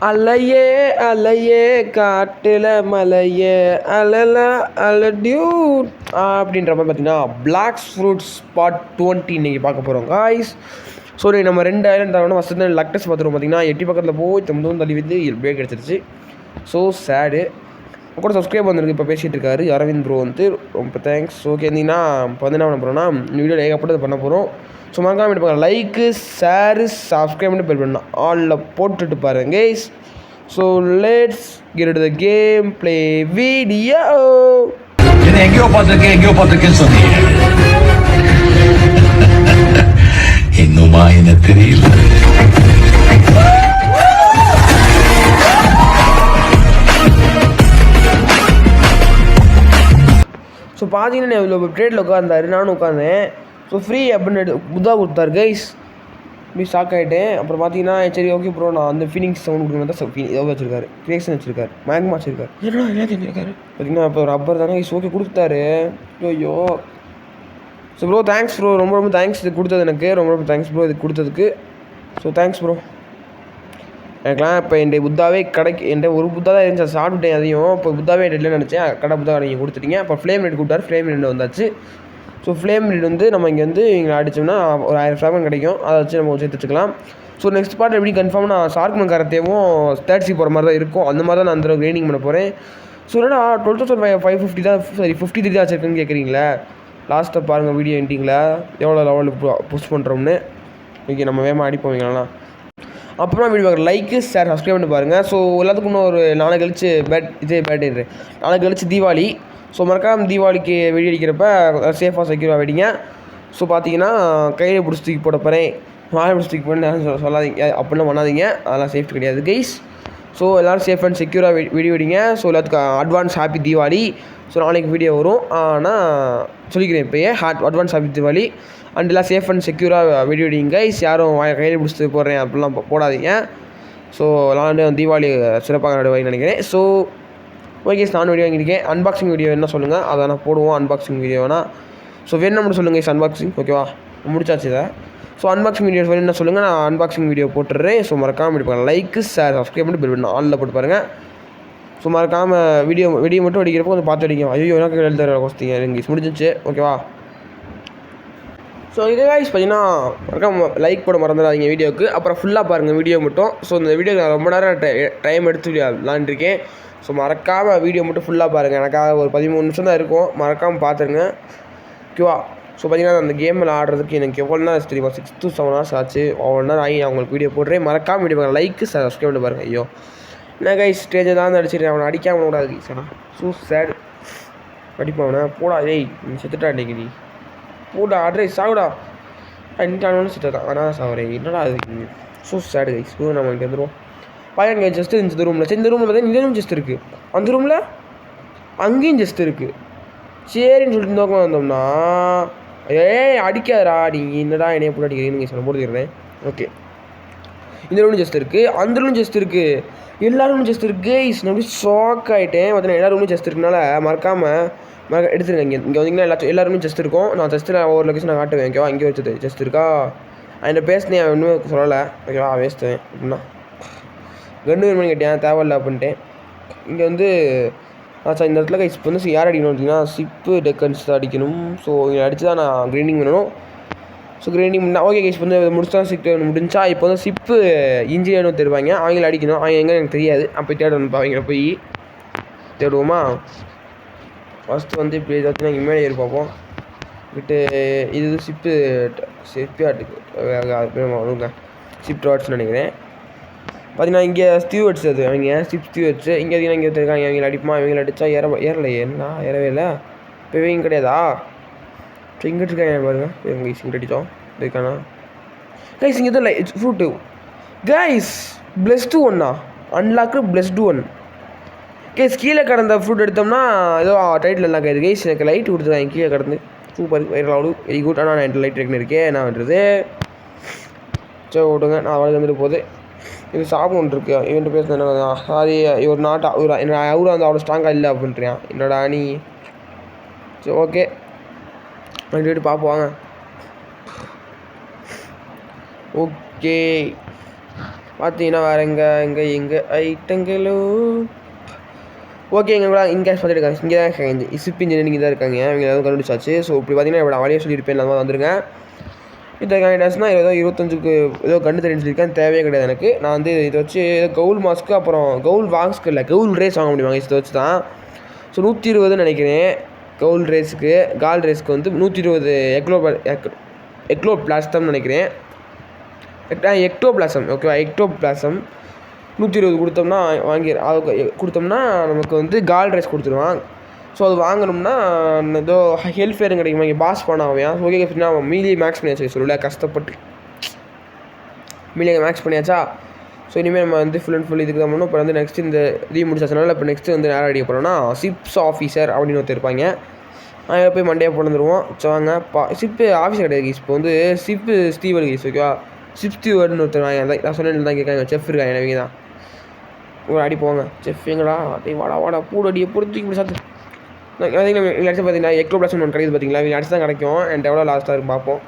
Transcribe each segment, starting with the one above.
அலையே அலையே காட்டுல மலையே அலல அலடியூட் அப்படின்ற மாதிரி பார்த்தீங்கன்னா பிளாக் ஃப்ரூட்ஸ் பார்ட் 20 இன்றைக்கி பார்க்க போகிறோம் காய்ஸ். ஸோ நம்ம 2 ஐலண்ட் தரணும். ஃபஸ்ட்டு லக்டஸ் பார்த்துருவோம். பார்த்தீங்கன்னா எட்டி பக்கத்தில் போய் தம்பதும் தள்ளி வந்து பிரேக் எடுத்துருச்சு. ஸோ சேடு கூட சப்ஸ்கிரைப் வந்துருக்கு. இப்போ பேசிகிட்டு இருக்காரு அரவிந்த் ப்ரோ வந்து, ரொம்ப தேங்க்ஸ். ஓகே இருந்தீங்கன்னா இப்போ வந்து என்ன பண்ண போகிறோன்னா இந்த வீடியோவில் ஏகப்பட்டது பண்ண போகிறோம். ஸோ மறக்காம பார்க்கலாம், லைக்கு ஷேரு சப்ஸ்கிரைப் பண்ணி பெல் பண்ணலாம் ஆலில் போட்டுட்டு பாருங்க guys. So let's get into the game play video. எங்கேயோ பார்த்துருக்கேன்னு சொன்னீங்க, இன்னுமா என்ன தெரியல. ஸோ பார்த்தீங்கன்னா இவ்வளோ ட்ரேடில் உட்காந்தாரு, நானும் உட்காந்தேன். ஸோ ஃப்ரீ அப்படின்னு புத்தா கொடுத்தாரு கைஸ். இப்படி ஷாக் ஆகிட்டேன். அப்புறம் பார்த்தீங்கன்னா சரி ஓகே ப்ரோ நான் அந்த ஃபீலிங்ஸ் சவுண்ட் கொடுக்கணும் தான் ஏதோ வச்சிருக்காரு, கிரியேஷன் வச்சிருக்காரு, மேக்மா வச்சிருக்காரு. என்ன செஞ்சிருக்காரு பார்த்தீங்கன்னா இப்போ ரப்பர் தானே கைஸ். ஓகே கொடுத்தாரு. ஐயோ ஸோ ப்ரோ தேங்க்ஸ் ப்ரோ, ரொம்ப ரொம்ப தேங்க்ஸ் இது கொடுத்தது எனக்கு. ரொம்ப ரொம்ப தேங்க்ஸ் ப்ரோ இது கொடுத்ததுக்கு. So thanks bro. எனக்குலாம் இப்போ என் புத்தாவே கடைக்கு என்கிட்ட ஒரு புத்தா தான் இருந்துச்சு, அதை சாப்பிட்டேன். அதையும் இப்போ புத்தாவே இல்லைன்னு நினச்சேன். கடை புத்தா நீங்கள் கொடுத்துட்டீங்க. அப்போ ஃப்ளேம் ரேட் கொடுத்தாரு, ஃப்ளேம் ரேட் வந்தாச்சு. ஸோ ஃப்ளேம் ரேட் வந்து நம்ம இங்கே வந்து இங்கே அடித்தோம்னா ஒரு 1000 ஃப்ராக்மெண்ட் கிடைக்கும். அதை வச்சு நம்ம சேர்த்து வச்சுக்கலாம். ஸோ நெக்ஸ்ட் பார்ட் எப்படி கன்ஃபார்ம் நான் ஷார்க்மன் கரத்தேவும் 30 போகிற மாதிரி தான் இருக்கும். அந்த மாதிரி தான் நான் அந்த கிரைண்டிங் பண்ண போகிறேன். ஸோ என்னடா 12,550 தான், சரி 53 தான் வச்சுருக்குன்னு கேட்குறீங்களே. லாஸ்ட்டை பாருங்கள் வீடியோ எண்டிங்கில் எவ்வளோ லெவலுக்கு புஷ் பண்ணுறோம்னு. இன்றைக்கி நம்ம வேகமாக அடிப்போம் வைங்களா. அப்புறம் வீடியோ பார்க்குற லைக்கு ஷேர் சப்ஸ்கிரைப் பண்ணி பாருங்கள். ஸோ எல்லாத்துக்கும் இன்னும் ஒரு நாளை கழிச்சு பேட்டே நாளை கழிச்சு தீபாவளி. ஸோ மறக்காம தீபாவளிக்கு வெடி அடிக்கிறப்ப சேஃபாக செக்யூராக வெடிங்க. ஸோ பார்த்தீங்கன்னா கையில் பிடிச்சி தூக்கி போட போகிறேன், வாழை பிடிச்சி தூக்கி போட சொல்லாதீங்க, அப்படிலாம் பண்ணாதீங்க, அதெல்லாம் சேஃப்டி கிடையாது கைஸ். ஸோ எல்லோரும் சேஃப் அண்ட் செக்யூராக வெடிங்க. ஸோ எல்லாத்துக்கும் அட்வான்ஸ் ஹாப்பி தீபாவளி. ஸோ நாளைக்கு வீடியோ வரும், ஆனால் சொல்லிக்கிறேன் இப்போயே அட்வான்ஸ் ஹாப்பி தீபாவளி. அண்ட் எல்லாம் சேஃப் அண்ட் செக்யூராக வெடிங்க கைஸ். யாரும் கையில் பிடிச்சி போடுறேன் அப்படிலாம் போடாதீங்க. ஸோ எல்லாம் தீபாவளி சிறப்பாக நடுவாங்க நினைக்கிறேன். ஸோ ஓகே நான் வீடியோ வாங்கியிருக்கேன். அன்பாக்சிங் வீடியோ என்ன சொல்லுங்கள், அதை நான் போடுவோம் அன்பாக்சிங் வீடியோனா. ஸோ வேணும் மட்டும் சொல்லுங்கள் கைஸ் அன்பாக்சிங். ஓகேவா முடிச்சாச்சு இதை. ஸோ அன்பாக்சிங் வீடியோ வேணும்னா சொல்லுங்கள், நான் அன்பாக்சிங் வீடியோ போட்டுடுறேன். ஸோ மறக்காமல் இருப்பாங்க லைக்கு ஷேர் சப்ஸ்கிரைப் பண்ணி பெல் பண்ண ஆலில் போட்டு பாருங்கள். ஸோ மறக்காமல் வீடியோ மட்டும் அடிக்கிறப்போ கொஞ்சம் பார்த்து அடிக்கும். ஐயோ எனக்கு எழுதுற கொஸ்டிங்க இங்கிலீஷ் முடிஞ்சிச்சு. ஓகேவா. ஸோ இதே கைஸ் பார்த்தீங்கன்னா மறக்காம லைக் போட மறந்துடாதீங்க வீடியோவுக்கு. அப்புறம் ஃபுல்லாக பாருங்கள் வீடியோ மட்டும். ஸோ இந்த வீடியோ நான் ரொம்ப நேரம் டைம் எடுத்து விளாண்டுருக்கேன். ஸோ மறக்காமல் வீடியோ மட்டும் ஃபுல்லாக பாருங்கள். எனக்காக ஒரு 13 நிமிஷம் தான் இருக்கும், மறக்காமல் பார்த்துருங்க. ஓகேவா. ஸோ பார்த்தீங்கன்னா அந்த கேமில் ஆடுறதுக்கு எனக்கு எவ்வளோ நேரம் தெரியுமா, 6 to 7 hours ஆச்சு. அவ்வளோ நேரம் ஆகி நான் உங்களுக்கு வீடியோ போடுறேன். மறக்காமல் வீடியோ பாருங்கள், லைக்கு சப்ஸ்கிரைப் பண்ணி பாருங்கள். ஐயோ என்ன கைஸ் ஸ்டேஜை தான் அடிச்சிருக்கேன், அவனை அடிக்காமல் கூடாது கைஸ். ஆனால் சேட் அடிப்பான் அவனை. போடா டேய் நீ செத்துட்டா இன்றைக்கி, நீ போடா அட்ரை சாகுடா இன்னும் செத்துட்டான். ஆனால் சாகுறேன் என்னடா அது. சேடு கைஸ். நம்ம இங்கே வந்துடுவோம். பையன் ஜஸ்ட் இந்த ரூமில், சரி இந்த ரூமில் பார்த்தா இந்த ரூம் ஜஸ்ட் இருக்குது, அந்த ரூமில் அங்கேயும் ஜஸ்ட் இருக்குது. சரின்னு சொல்லிட்டு இந்த பக்கம் வந்தோம்னா அடிக்காதரா நீ என்னடா என்னைய போட்டு அடிக்கிறீங்க சொல்ல போட்டுக்கிறேன். ஓகே இந்த ரூம் ஜஸ்ட் இருக்குது, அந்த ரூம் ஜஸ்ட் இருக்குது, எல்லா ரூமும் ஜஸ்ட் இருக்குது. நான் அப்படி ஷாக் ஆகிட்டேன். பார்த்தீங்கன்னா எல்லா ரூமும் ஜஸ்ட் இருக்கனால மறக்காமல் எடுத்துருங்க. இங்கே வந்தீங்கன்னா எல்லா ரூமும் ஜஸ்ட் இருக்கும். நான் ஜஸ்ட்டு ஒவ்வொரு லொக்கேஷன் நான் காட்டுவேன். ஓகேவா இங்கே வச்சது ஜஸ்ட் இருக்கா. அந்த பேசினேன் ஒன்றுமே சொல்லலை. ஓகேவா வேஸ்ட்டு அப்படின்னா கன்று வேணும்னு கேட்டேன், தேவையில்லை அப்படின்ட்டேன். இங்கே வந்து சார் இந்த இடத்துல இப்போ வந்து யார் அடிக்கணும் அப்படின்னா சிப்பு டெக்கன்ஸ் தான் அடிக்கணும். ஸோ இங்கே அடித்து தான் நான் கிரைண்டிங் பண்ணணும். ஸோ கிரைண்டிங் பண்ணால் ஓகே இப்போ வந்து முடிச்சா சிப்பு முடிஞ்சா இப்போ வந்து சிப்பு இன்ஜினியரும் தருவாங்க, அவங்கள அடிக்கணும். அவங்க எங்கே எனக்கு தெரியாது, அப்போ தேடணும். அவங்கள போய் தேடுவோமா. ஃபஸ்ட்டு வந்து இப்படி ஏதாச்சும் இங்கே மேலே ஏறி பார்ப்போம். விட்டு இது சிப்பாட்டுக்கு ஒழுங்க ஷிப் ட்ராட்ஸ்னு நினைக்கிறேன். பார்த்தீங்கன்னா இங்கே ஸ்டீவர்ட்ஸ் அது அவங்க ஷிப் ஸ்டீவர்ட்ஸ். இங்கே பார்த்தீங்கன்னா இங்கே இருக்காங்க. அவங்கள அடிப்போம், அவங்கள அடித்தா ஏறலையே என்ன ஏறவே இல்லை. இப்போ இவங்க கிடையாதா. ஸோ இங்கே இருக்காங்க பாருங்கள், இவங்க இங்கே அடித்தோம் இருக்கானா கைஸ். இங்கே தான் ஃப்ரூட்டு கைஸ் +2 ஒன்னா அன்லாக்கு +2 1 கைஸ். கீழே கடந்த ஃப்ரூட் எடுத்தோம்னா ஏதோ டைட்டில் எல்லாம் கைது கைஸ். எனக்கு லைட் கொடுத்துருக்காங்க கீழே கடந்து, சூப்பர் வைரலாடு வெரி குட். ஆனால் நான் என்கிட்ட லைட் இருக்குன்னு இருக்கேன், என்ன பண்ணுறது. சரி விடுங்க, நான் அவளுக்கு வந்துட்டு போகுது. இது சாப்பிட்டு இருக்கு. இவன்ட்டு பேசுனது என்ன சாரி இவர் நாட்டா என்ன அவரும் வந்து அவ்வளோ ஸ்ட்ராங்காக இல்லை அப்படின்றியான் என்னோட அணி. சரி ஓகே வந்துட்டு பார்ப்போம் வாங்க. ஓகே பார்த்தீங்கன்னா வேறு எங்கே ஐட்டங்களோ. ஓகேங்க கூட இங்கே பார்த்துட்டு இருக்காங்க. இங்கே தான் இருக்காங்க. இசிப் இன்ஜினியரிங் தான் இருக்காங்க. இவங்க ஏதாவது கண்டுபிடிச்சாச்சு. ஸோ இப்படி பார்த்தீங்கன்னா இப்போ வழியாக சொல்லியிருப்பேன். நம்ம வந்துருங்க. இந்த கேண்டிடேட்ஸ்னால் ஏதோ 25க்கு ஏதோ கண்டு தெரிஞ்சு சொல்லியிருக்கேன். தேவையே கிடையாது எனக்கு. நான் வந்து இதை வச்சு ஏதோ கவுல் மாஸ்க்கு அப்புறம் கவுல் வாக்ஸ்க்கு இல்லை கவுல் ரேஸ் வாங்க முடியுவாங்க. இதை வச்சு தான். ஸோ 120 நினைக்கிறேன் கவுல் ரேஸுக்கு. கால் ரேஸ்க்கு வந்து 120 எக்லோ பிளாஸ்டம்னு நினைக்கிறேன். எக்டோபிளாசம். ஓகேவா, எக்டோபிளாசம் 120 கொடுத்தோம்னா அது கொடுத்தோம்னா நமக்கு வந்து கால் ரேஸ் கொடுத்துருவான். ஸோ அது வாங்கணும்னா ஏதோ ஹெல்த் ஃபேரும் கிடைக்குமா இங்கே பாஸ் பண்ணாமையா. ஓகே அப்படின்னா அவன் மீலியை மேக்ஸ் பண்ணியாச்சு சொல்லல கஷ்டப்பட்டு மீலியை மேக்ஸ் பண்ணியாச்சா. ஸோ இனிமேல் நம்ம வந்து ஃபுல் அண்ட் ஃபுல் இதுக்கு தான் பண்ணணும். இப்போ வந்து நெக்ஸ்ட் இந்த இது முடிச்சாச்சுனால இப்போ நெக்ஸ்ட்டு வந்து நேரம் அடிக்க போகிறோம்னா சிப்ஸ் ஆஃபீஸர் அப்படின்னு ஒருத்தர் இருப்பாங்க. அதில் போய் மண்டையாக பிறந்துருவோம். ஸோ வாங்க சிப்பு ஆஃபீஸர் கிடையாது. இப்போ வந்து சிப்பு ஸ்டீவர் கீஸ். ஓகேவா, சிப் ஸ்டீவர்னு ஒருத்தர் நான் சொன்னேன் தான் கேட்காங்க. செஃப் இருக்காங்க எனக்கு தான் ஒரு அடி போவாங்க. செஃப் எங்கடா அதே வாடா பூடு அடியை பொறுத்து இப்படி சாத்து அடிச்சு பார்த்தீங்கன்னா எக்டோபிளாசம் ஒன்று கிடைக்குது பார்த்தீங்களா. இவங்க அடிச்சு தான் கிடைக்கும். என்கிட்ட எவ்வளோ லாஸ்ட்டாக இருக்கும் பார்ப்போம்.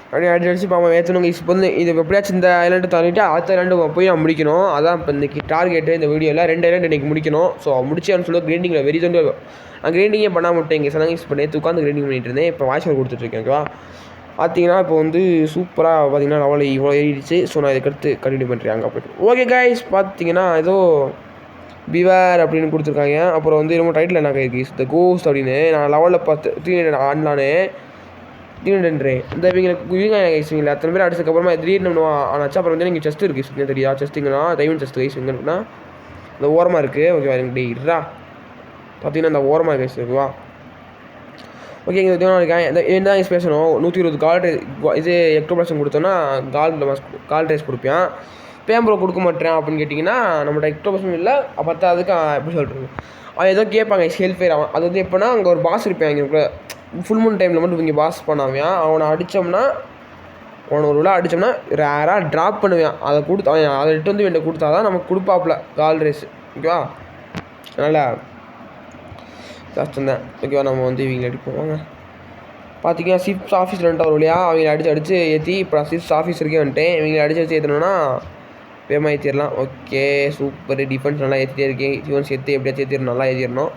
அப்படியே அடிச்சு பார்ப்போம் ஏற்றணுங்க. இப்போ வந்து இது எப்படியாச்சும் இந்த ஐலாண்டு தள்ளிட்டு அடுத்த ஐலாண்டு போய் நான் முடிக்கணும். அதான் இப்போ இன்றைக்கி டார்கெட்டு இந்த வீடியோவில் 2 ஐலாண்டு இன்றைக்கி முடிக்கணும். ஸோ முடிச்சேன்னு சொல்லி கிரைண்டிங்கில் வெறி தோண்டி நான் கிரைண்டிங்கே பண்ண மாட்டேன். இங்கே சதங்க யூஸ் பண்ணி உட்காந்து கிரைண்டிங் பண்ணிட்டு இருந்தேன். இப்போ வாய்ஸ் ஓவர் கொடுத்துட்ருக்கேன். ஓகேவா, பார்த்தீங்கன்னா இப்போ வந்து சூப்பராக பார்த்தீங்கன்னா லெவல் இவ்வளோ ஏறிடுச்சு. ஸோ நான் இதுக்கடுத்து கண்டினியூ பண்ணுறேன் அங்கே போய்ட்டு. ஓகே கைஸ், பார்த்தீங்கன்னா ஏதோ பிவேர் அப்படின்னு கொடுத்துருக்காங்க. அப்புறம் வந்து ரொம்ப டைட்டில் என்ன கைஸ் த கோஸ்ட் அப்படின்னு நான் லெவலில் 300 ஆடலான்னு 300 இந்த இவங்க கைஸ் இவங்க அத்தனை பேர் அடிச்சதுக்கப்புறமா திடீர்னு ஆனாச்சு. அப்புறம் வந்து நீங்கள் செஸ்ட் இருக்குது இங்கே தெரியா. செஸ்ட்டுங்கன்னா டைமண்ட் செஸ்ட் கைஸ் இங்கே இருக்குன்னா இந்த ஓரமாக இருக்குது. ஓகேவா, எனக்கு இருறா பார்த்தீங்கன்னா இந்த ஓரமாக கைஸ் இருக்குவா. ஓகே இங்கே என்ன தான் பேசணும். 120 கால் இது எக்டோபிளாசம் கொடுத்தோன்னா கால் ரேஸ் கொடுப்பேன். பேம்பரோ கொடுக்க மாட்டேன் அப்படின்னு கேட்டிங்கன்னா நம்மகிட்ட எக்டோபிளாசம் இல்லை. பார்த்தா அதுக்கு எப்படி சொல்கிறது அவன் ஏதோ கேட்பாங்க ஹெல்த் ஃபேர். அவன் அது வந்து எப்போனா அங்கே ஒரு பாஸ் இருப்பேன். இங்கே ஃபுல் மூன் டைமில் மட்டும் இங்கே பாஸ் பண்ணாமையா அவனை அடித்தோம்னா அவனை ஒரு விழா அடித்தோம்னா ரேராக ட்ராப் பண்ணுவேன். அதை கொடுத்து அவன் அதை இட்டு வந்து வேண்டிய கொடுத்தா தான் நமக்கு கொடுப்பாப்புல கால் ரேஸ். ஓகேவா, அதனால் கஷ்டம் தான். ஓகேவா, நம்ம வந்து இவங்களை அடிப்போம். வாங்க பார்த்தீங்கன்னா சிப்ஸ் ஆஃபீஸில் வந்துட்டு ஒரு வழியாக அவங்களை அடித்து ஏற்றி இப்போ நான் சிப்ஸ் ஆஃபீஸருக்கே வந்துட்டேன். இவங்களை அடித்து ஏற்றணுன்னா வேகமாக ஏற்றிடலாம். Okay super. டிஃபென்ஸ் நல்லா ஏற்றிட்டே இருக்கேன். டிஃபென்ஸ் ஏற்றி எப்படியாச்சும் ஏற்றிடணும், நல்லா ஏற்றிடணும்.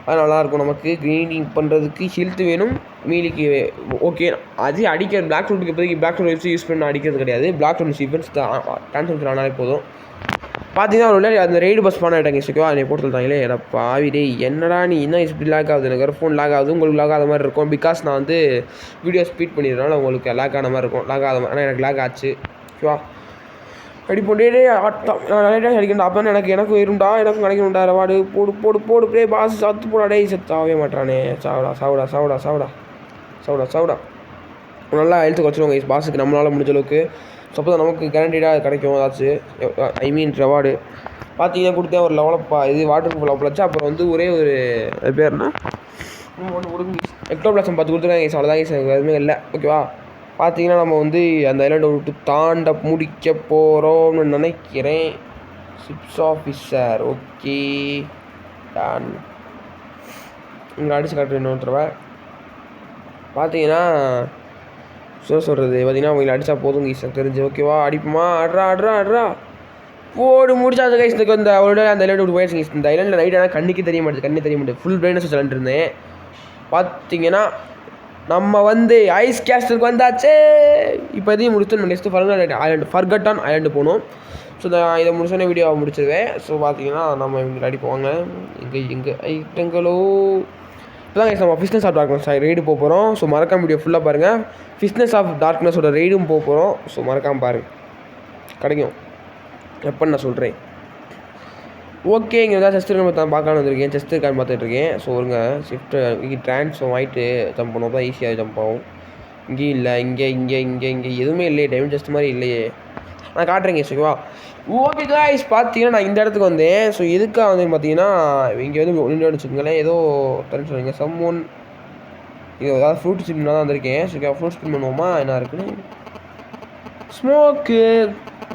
அது நல்லாயிருக்கும். நமக்கு கிரைண்டிங் பண்ணுறதுக்கு ஹெல்த் வேணும். மீலிக்கு ஓகே அது அடிக்கிற பிளாக் ரூட்டுக்கு இப்போதைக்கு பிளாக் ரூட் வச்சு யூஸ் பண்ண அடிக்கிறது கிடையாது. பிளாக் ரூட் டிஃபென்ஸ் ட்ரான்ஸ்ஃபர் ஆனாலே போதும். பார்த்தீங்கன்னா ஒரு அந்த ரைடு பஸ் பண்ண ஆகிட்டாங்க. ஓகேவா, என்னை போட்டு சொல்லிட்டாங்களே எடா பாவிடே என்னடா நீ இன்னும் இப்படி லாக் ஆகுது. எனக்கு ஃபோன் லாக் ஆகுது, உங்களுக்கு லாக் ஆகாத மாதிரி இருக்கும். பிகாஸ் நான் வந்து வீடியோ ஸ்பீட் பண்ணிடுறதுனால உங்களுக்கு லாக் ஆன மாதிரி இருக்கும். லாக் ஆகாத மாதிரி ஆனால் எனக்கு லாக் ஆச்சு. ஓகேவா, அடி போட்டே அடிக்கணும். அப்போ எனக்கு வரும்டா, எனக்கும் கிடைக்கணும்டா ரவாடு. போடு போடு போடு ப்ளே பாஸ் சத்து போடாடே. சத்தாவே மாட்டானே. சாவுடா நல்லா ஹெல்த்து குறைச்சிடுவாங்க பாஸுக்கு நம்மளால் முடிஞ்ச அளவுக்கு. ஸோ அப்போ தான் நமக்கு கேரண்டீடாக கிடைக்கும் ஏதாச்சும். ஐ மீன் ரவார்டு பார்த்தீங்கன்னா கொடுத்தேன் ஒரு லெவலப்பா. இது வாட்டர் லெவல் வச்சு அப்புறம் வந்து ஒரே ஒரு பேர்னா எக்டோபிளாசம் 10 கொடுத்துருக்காங்க. அவ்வளோதான் எதுவுமே இல்லை. ஓகேவா, பார்த்தீங்கன்னா நம்ம வந்து அந்த ஐலாண்டை விட்டு தாண்ட முடிக்க போகிறோம்னு நினைக்கிறேன். சிப்ஸ் ஆஃபீஸர் ஓகே டான் இங்கே அடிச்சு காட்டுறேன் இன்னொருத்தரவை. பார்த்தீங்கன்னா சொல்கிறது பார்த்தீங்கன்னா அவங்களை அடித்தா போதும் கைஸ் தெரிஞ்சு. ஓகேவா, அடிப்புமா அட்ரா போடு முடிச்சாது கைஸ். இதுக்கு வந்து அவரோட அந்த ஐலாண்டு விட்டு போயிடுச்சு கைஸ். இந்த ஐலாண்டில் நைட் ஆனால் கண்ணே தெரிய மாட்டேது. ஃபுல் பிரைட்னஸ் வச்சு இருந்தேன். பார்த்தீங்கன்னா நம்ம வந்து ஐஸ் கேஸ்டலுக்கு வந்தாச்சு. இப்போ எதையும் முடிச்சு நம்ம நெக்ஸ்ட்டு ஃபர்கட்டான் ஐலாண்டு போகணும். ஸோ இதை முடிச்சோன்னே வீடியோவை முடிச்சிருவேன். ஸோ பார்த்தீங்கன்னா நம்ம இவங்க அடிப்போங்க. எங்கே ஐட்டங்களோ இப்போ தான் நம்ம ஃபிட்னஸ் ஆஃப் டார்க்னஸ் ரைடு போக போகிறோம். ஸோ மறக்காம வீடியோ ஃபுல்லாக பாருங்கள். ஃபிட்னஸ் ஆஃப் டார்க்னஸோட ரைடும் போக போகிறோம். ஸோ மறக்காமல் பாருங்கள், கிடைக்கும் எப்போ நான் சொல்கிறேன். ஓகே இங்கே ஏதாவது செஸ்ட் இருக்க பார்க்காம வந்திருக்கேன். செஸ்ட் இருக்கான்னு பார்த்துட்ருக்கேன். ஸோ ஒருங்க ஷிஃப்ட்டு இங்கே ட்ரான்ஸ்ஃபார்ம் ஆகிட்டு ஜம்ப் பண்ணோம் தான் ஈஸியாக ஜம்ப் ஆகும். இங்கேயும் இல்லை, இங்கே எதுவுமே இல்லையே. டைமண்ட் செஸ்ட் மாதிரி இல்லையே. நான் காட்டுறேங்க. ஓகேவா, ஓகே கைஸ் பார்த்தீங்கன்னா நான் இந்த இடத்துக்கு வந்தேன். ஸோ எதுக்காக வந்து பார்த்தீங்கன்னா இங்கே வந்து ஒன்று வச்சுக்கோங்களேன். ஏதோ தரேன்னு சொல்லுங்க சம்மோன் இது ஏதாவது ஃப்ரூட் ஸ்பின் தான் வந்திருக்கேன். ஸோ ஃப்ரூட் ஸ்பின் பண்ணுவோமா என்ன இருக்குன்னு ஸ்மோக்கு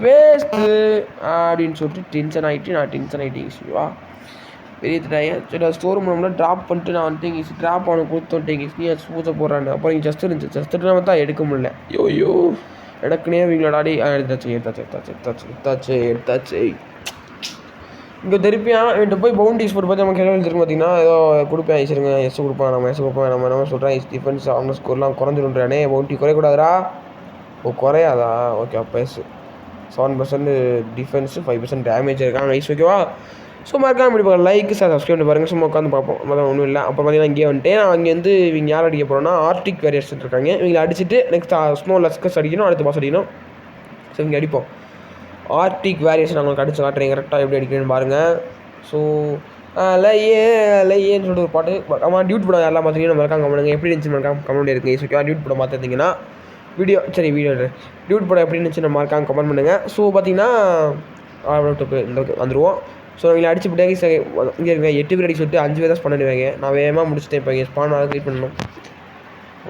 வேஸ்ட்டு அப்படின்னு சொல்லிட்டு டென்ஷன் ஆகிட்டேன். சரிவா பெரிய திட்டாயன் சரி ஸ்டோர் ரூமில் ட்ராப் பண்ணிட்டு நான் வந்துட்டு இங்கே ட்ராப் அவனுக்கு கொடுத்துட்டேன். நீ பூஜை போடுறான்னு. அப்புறம் இங்கே ஜஸ்ட் இருந்துச்சு. ஜஸ்ட்டு நம்ம தான் எடுக்க முடியல. ஐயோ எனக்குனே வீங்களாடி எடுத்தாச்சு. இங்கே திருப்பியும் என்கிட்ட போய் பவுண்டரிஸ் போட்டு பார்த்து நம்ம கேள்வி எழுதிருக்கு பார்த்தீங்கன்னா ஏதோ கொடுப்பேன் ஐஸ்வருங்க எஸ் கொடுப்பான் நம்ம நம்ம சொல்கிறேன் டிஃபென்ஸ் அவங்க ஸ்கோர்லாம் குறைஞ்சிருன்றானே பவுண்டரி குறையக்கூடாதுரா. ஓ குறையாதா? ஓகே அப்போ எஸ் 7% டிஃபென்ஸு 5% டேமேஜ் இருக்காங்க ஐஸ் ஓகேவா. ஸோ மறக்காம இப்படி பார்க்கலாம் லைக் சப்ஸ்கிரைப் பண்ணி பாருங்கள். சும்மா உட்காந்து பார்ப்போம் மொதல் ஒன்றும் இல்லை. அப்புறம் பார்த்தீங்கன்னா இங்கே வந்துட்டு அங்கேருந்து இவங்க யார் அடிக்க போகிறோன்னா ஆர்டிக் வேரியர்ஸ் இருக்காங்க. இவங்களை அடிச்சுட்டு நெக்ஸ்ட் ஸ்னோ லஸ்கர்ஸ் அடிக்கணும், அடுத்த பாஸ் அடிக்கணும். ஸோ இங்கே அடிப்போம் ஆர்டிக் வேரியேஷன் நான் உங்களுக்கு அடிச்சு காட்டுறேன் கரெக்டாக எப்படி அடிக்கணும்னு பாருங்கள். ஸோ லையேன்னு சொல்லிட்டு ஒரு பாட்டு ஆமாம் டியூட் படம் யாரெல்லாம் பார்த்தீங்கன்னா மறக்காம கமெண்ட் எப்படி இருந்துச்சு மறக்காம கமெண்ட் இருக்குது. ஓகேவா டியூட் படம் பார்த்துருந்தீங்கன்னா வீடியோ டியூட் படம் எப்படி இருந்துச்சு நம்ம மறக்காம கமெண்ட் பண்ணுங்கள். ஸோ பார்த்தீங்கன்னா இந்த வந்துடுவோம். ஸோ இவங்களை அடிச்சு விட்டாங்க இங்கே இருங்க 8 பேர் அடிச்சு விட்டு 5 பேர் தான் ஸ்பான் பண்ணிடுவாங்க. நான் வேகமாக முடிச்சுட்டேன். இப்போ இங்கே ஸ்பான் க்ரியேட் பண்ணணும்.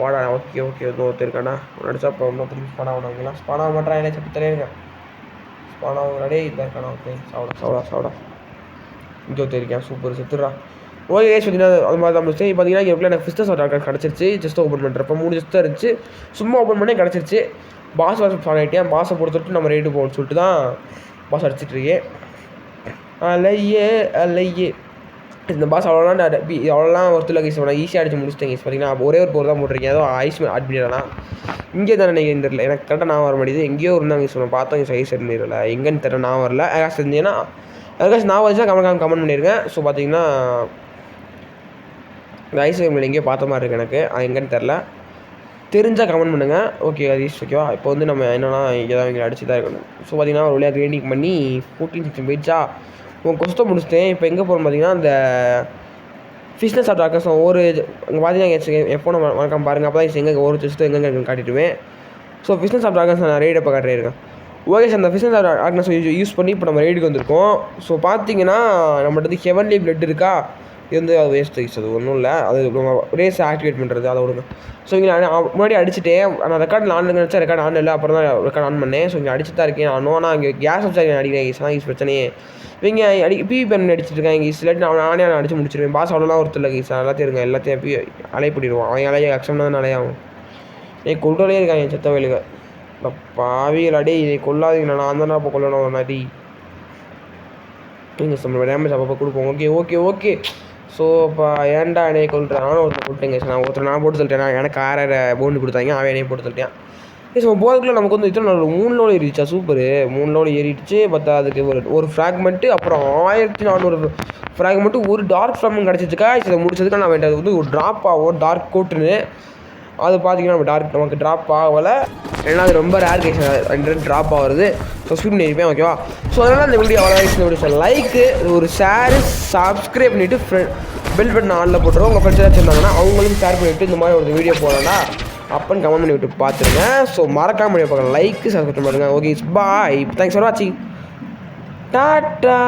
வாடா ஓகே ஒருத்தர் இருக்காண்ணா அடிச்சா இப்போ ஒன்றும் திரும்பி ஸ்பான் ஆகணுங்களா ஸ்பான் ஆக மாட்டேன் என்ன சப்பி தரேங்க ஸ்பான் ஆகுறாடே இதாக இருக்காண்ணா. ஓகே சாவடா இங்கே ஒருத்தர் இருக்கேன் சூப்பர் செத்துடுறா. ஓகே பார்த்தீங்கன்னா அது மாதிரி தான் முடிச்சு பார்த்தீங்கன்னா இங்கே எனக்கு ஃபிஸ்டஸ் ஆர்டர் கிடச்சிருச்சு. ஜஸ்ட் ஓப்பன் பண்ணுறப்ப 3 ஜஸ்ட் தான் இருந்துச்சு. சும்மா ஓப்பன் பண்ணி கிடச்சிருச்சு. பாஸ் ஸ்பான் ஆகிட்டேன். பாஸை பொறுத்துட்டு நம்ம ரேட்டு போகணும்னு சொல்லிட்டு தான் பாஸ் அடிச்சிட்ருக்கேன். அலையே இந்த பாஸ் அவ்வளோலாம் ஒருத்தர் கேஸ் பண்ணால் ஈஸியாக அடிச்சு முடிச்சிட்டேன் கேஸ் பார்த்தீங்கன்னா ஒரே ஒரு போர் தான் போட்டிருக்கேன். ஏதோ ஐஸ் ஆட் பண்ணிடலாம் இங்கே தானே நீங்கள் இந்த எனக்கு கரெக்டாக நான் வர மாட்டேது எங்கேயோ இருந்தாங்க சொன்னேன் பார்த்தா இங்கே சைஸ் இருந்துடல எங்கேன்னு தெரியல நான் வரல. யாராச்சும் இருந்தீங்கன்னா யாருக்காச்சும் நான் வந்துச்சுன்னா கமெண்ட் பண்ணியிருக்கேன். ஸோ பார்த்தீங்கன்னா இந்த ஐஸ் எங்கேயோ பார்த்த மாதிரி இருக்குது எனக்கு அது எங்கேன்னு தெரில தெரிஞ்சால் கமெண்ட் பண்ணுங்கள். ஓகே அது ஓகேவா. இப்போ வந்து நம்ம என்னென்னா இங்கே தான் இங்கே அடிச்சு தான் இருக்கணும். ஸோ பார்த்தீங்கன்னா ஒரு வழியாக கிரைண்டிங் பண்ணி 14-16 போயிடுச்சா உங்கள் கொஸ்ட்டை முடிச்சிட்டேன். இப்போ எங்கே போகிறோம் பார்த்தீங்கன்னா அந்த ஃபிஷ்னஸ் ஆஃப் டாக்கர்ஸ் ஒரு அங்கே பார்த்தீங்கன்னா எப்போ நம்ம வணக்கம் பாருங்கள் அப்போ தான் எங்கே ஒரு செஸ்ட்டு எங்கே காட்டிட்டுவேன். ஸோ ஃபிஷ்னஸ் ஆஃப் டாக்கர்ஸ் நான் ரைடு இப்போ காட்டியிருக்கேன். ஓகே சார் அந்த ஃபிஷ்னஸ் ஆஃப் டாக்கர்ஸ் யூஸ் பண்ணி இப்போ நம்ம ரைடுக்கு வந்திருக்கோம். ஸோ பார்த்தீங்கன்னா நம்மகிட்ட வந்து ஹெவன்லி பிளட் இருக்கா இது வந்து அது வேஸ்ட் ஆகிடுச்சு. அது ஒன்றும் இல்லை அது நம்ம ரேஸ் ஆக்டிவேட் பண்ணுறது அதை விடுங்க. ஸோ இங்கே நான் முன்னாடி அடிச்சுட்டேன். நான் ரெக்கார்டில் ஆன் நினச்சா ரெக்கார்ட் ஆன் இல்லை அப்புறம் தான் ரெக்கார்ட் ஆன் பண்ணேன். ஸோ இங்கே அடிச்சு தான் இருக்கேன் ஆனால் இங்கே கேஸ் வச்சா அடிக்கிறேன் ஈஸ் பிரச்சனையே இவங்க பிவி பென் அடிச்சுட்டு இருக்காங்க ஈஸ் இல்லாட்டி நானே அடிச்சு முடிச்சிருவேன். பாஸ் அவ்வளோலாம் ஒருத்தர் இல்லை ஈஸ் எல்லாத்தையும் இருங்க எல்லாத்தையும் அலைய பண்ணிடுவோம். அவன் அலைய அக்ஷம் தான் அலையாகும். கொள்றதே இருக்காங்க என் செத்த வயலுக்கு பாவிகள் அடி இதை கொள்ளாதீங்க நான் தான் அப்போ கொல்லணும் ஒரு மாதிரி நீங்கள் நம்ம டேமேஜ் அப்பப்போ கொடுப்போம். ஓகே ஸோ இப்போ ஏன்டா என்னையை கொள்றேன் நானும் ஒருத்தர் கொடுத்தேங்க சார் நான் போட்டு சொல்லிட்டேன். எனக்கு 6 பவுண்டு கொடுத்தாங்க அவன் என்னையை போட்டு சொல்லிட்டேன். ஸோ போகிறதுக்குள்ள நமக்கு வந்து இத்தனை 3 லோடு ஏறிடுச்சா சூப்பர் 3 லோடு ஏறிடுச்சு. பார்த்தா அதுக்கு ஒரு ஃப்ராக்மெண்ட்டு அப்புறம் 1400 ஃப்ராக்மெண்ட்டு ஒரு டார்க் ஃப்ராக்மெண்ட் கிடச்சிச்சுக்கா. இதை முடிச்சதுக்கு நான் வேண்டியது வந்து ஒரு ட்ராப் ஆகும் டார்க் கோட்டுன்னு அது பார்த்தீங்கன்னா நம்ம நமக்கு ட்ராப் ஆகலை. ஏன்னா அது ரொம்ப ரேர் கேஸ் 2 ட்ராப் ஆகுறது. ஸோ ஸ்பீட் பண்ணியிருப்பேன் ஓகேவா. ஸோ அதனால் அந்த வீடியோ அவ்வளோ இந்த வீடியோ லைக்கு ஒரு ஷேரு சப்ஸ்கிரைப் பண்ணிவிட்டு பெல் பட்டன் ஆனில் போட்டுருவோம். உங்கள் ஃப்ரெண்ட்ஸ் ஏதாச்சும் இருந்தாங்கன்னா அவங்களும் ஷேர் பண்ணிவிட்டு இந்த மாதிரி ஒரு வீடியோ போடலாம்டா அப்பன்னு கமெண்ட் பண்ணி விட்டு பார்த்துருங்க. ஸோ மறக்காம வீடியோ பார்க்கலாம் லைக்கு சப்ஸ்கிரைப் பண்ணுங்கள். ஓகே பாய் தேங்க்ஸ் ஃபார் வாட்சிங் டாட்டா.